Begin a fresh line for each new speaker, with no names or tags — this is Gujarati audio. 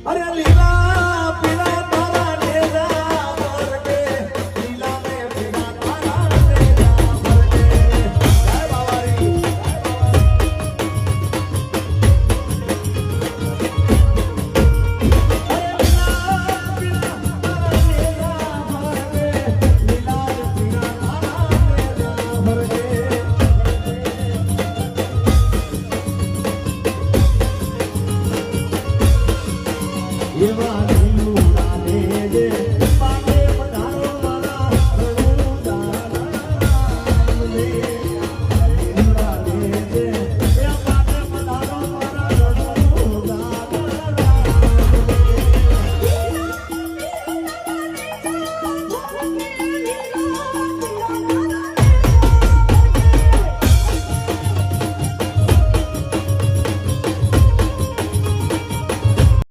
અરે લીલા પીળા તારા નેજા ભરગે લીલા ને પીળા તારા નેજા ભરગે જય બાવારી
You are